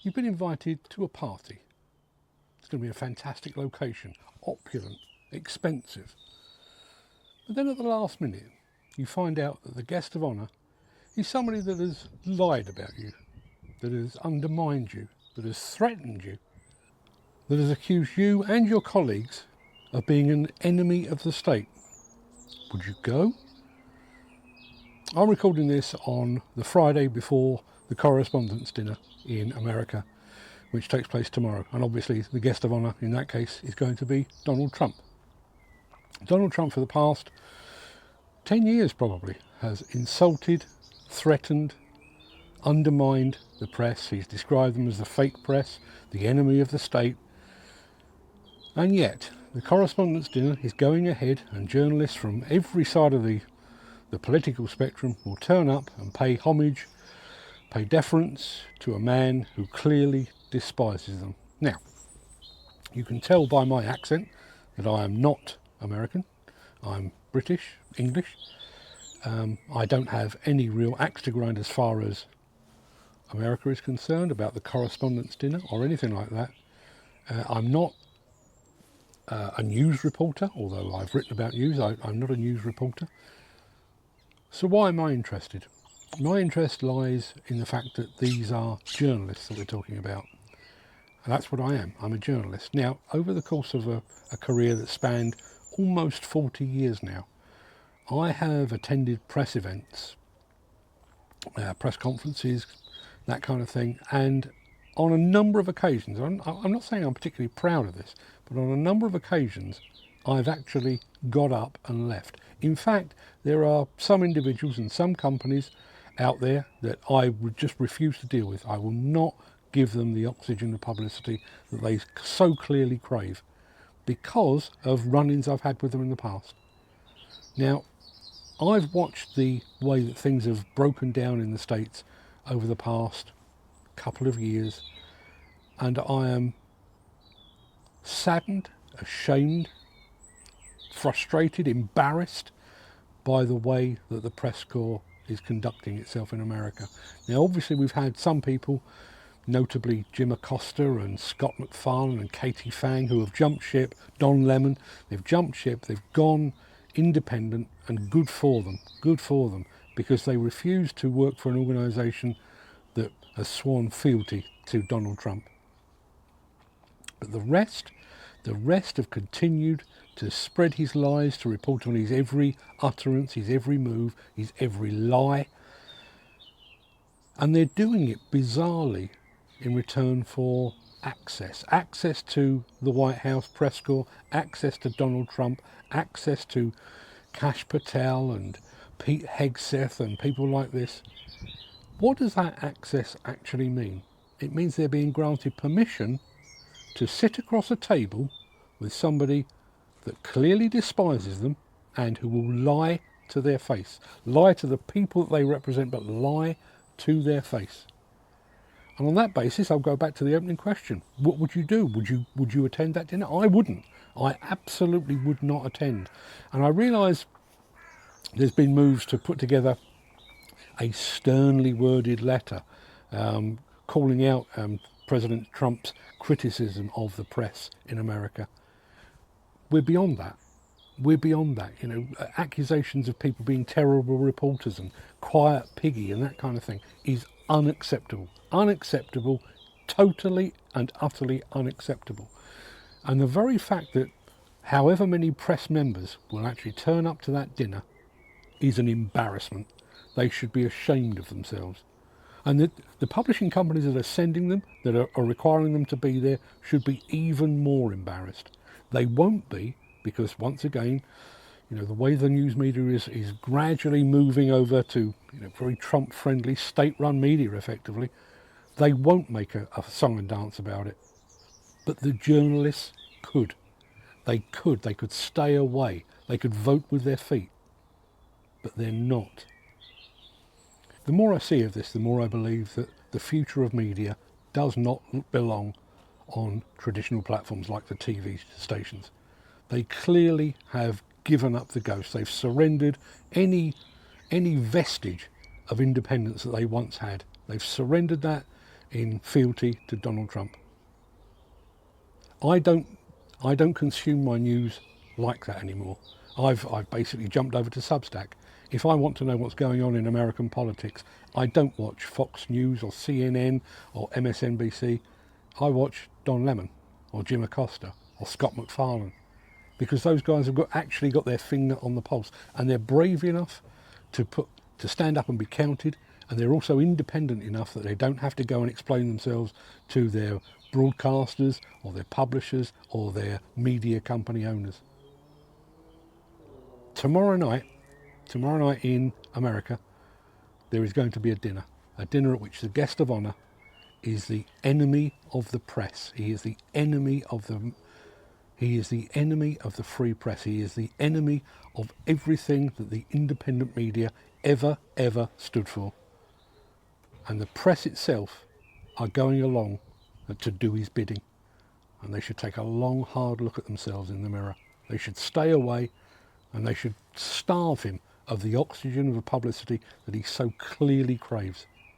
You've been invited to a party. It's going to be a fantastic location, opulent, expensive. But then at the last minute, you find out that the guest of honour is somebody that has lied about you, that has undermined you, that has threatened you, that has accused you and your colleagues of being an enemy of the state. Would you go? I'm recording this on the Friday before the Correspondents Dinner in America, which takes place tomorrow. And obviously the guest of honour in that case is going to be Donald Trump. Donald Trump for the past 10 years probably has insulted, threatened, undermined the press. He's described them as the fake press, the enemy of the state. And yet the Correspondents' Dinner is going ahead, and journalists from every side of the political spectrum will turn up and pay homage, pay deference to a man who clearly despises them. Now, you can tell by my accent that I am not American. I'm British, English. I don't have any real axe to grind as far as America is concerned about the Correspondents' Dinner or anything like that. I'm not a news reporter, although I've written about news. I'm not a news reporter. So why am I interested? My interest lies in the fact that these are journalists that we're talking about. And that's what I am. I'm a journalist. Now, over the course of a career that spanned almost 40 years now, I have attended press events, press conferences, that kind of thing, and on a number of occasions, I'm not saying I'm particularly proud of this, but on a number of occasions I've actually got up and left. In fact, there are some individuals and some companies out there that I would just refuse to deal with. I will not give them the oxygen of publicity that they so clearly crave because of run-ins I've had with them in the past. Now, I've watched the way that things have broken down in the States over the past couple of years, and I am saddened, ashamed, frustrated, embarrassed by the way that the press corps is conducting itself in America. Now, obviously we've had some people, notably Jim Acosta and Scott McFarlane and Katie Fang, who have jumped ship, Don Lemon, they've jumped ship, they've gone independent, and good for them, because they refuse to work for an organisation that has sworn fealty to Donald Trump. But the rest have continued to spread his lies, to report on his every utterance, his every move, his every lie. And they're doing it bizarrely in return for access to the White House press corps, access to Donald Trump, access to Kash Patel and Pete Hegseth and people like this. What does that access actually mean? It means they're being granted permission to sit across a table with somebody that clearly despises them and who will lie to their face, lie to the people that they represent, but lie to their face. And on that basis, I'll go back to the opening question. What would you do? Would you attend that dinner? I wouldn't. I absolutely would not attend. And I realise there's been moves to put together a sternly worded letter calling out President Trump's criticism of the press in America. We're beyond that. We're beyond that. You know, accusations of people being terrible reporters and quiet piggy and that kind of thing is unacceptable. Unacceptable, totally and utterly unacceptable. And the very fact that however many press members will actually turn up to that dinner is an embarrassment. They should be ashamed of themselves. And the publishing companies that are sending them, that are requiring them to be there, should be even more embarrassed. They won't be, because once again, you know, the way the news media is gradually moving over to, you know, very Trump-friendly state-run media, effectively. They won't make a song and dance about it. But the journalists could. They could stay away. They could vote with their feet. But they're not. The more I see of this, the more I believe that the future of media does not belong on traditional platforms like the TV stations. They clearly have given up the ghost. They've surrendered any vestige of independence that they once had. They've surrendered that in fealty to Donald Trump. I don't consume my news like that anymore. I've basically jumped over to Substack. If I want to know what's going on in American politics, I don't watch Fox News or CNN or MSNBC. I watch Don Lemon or Jim Acosta or Scott McFarlane, because those guys have actually got their finger on the pulse, and they're brave enough to stand up and be counted, and they're also independent enough that they don't have to go and explain themselves to their broadcasters or their publishers or their media company owners. Tomorrow night in America, there is going to be a dinner at which the guest of honour is the enemy of the press. He is the enemy of the free press. He is the enemy of everything that the independent media ever stood for. And the press itself are going along to do his bidding. And they should take a long, hard look at themselves in the mirror. They should stay away, and they should starve him of the oxygen of the publicity that he so clearly craves.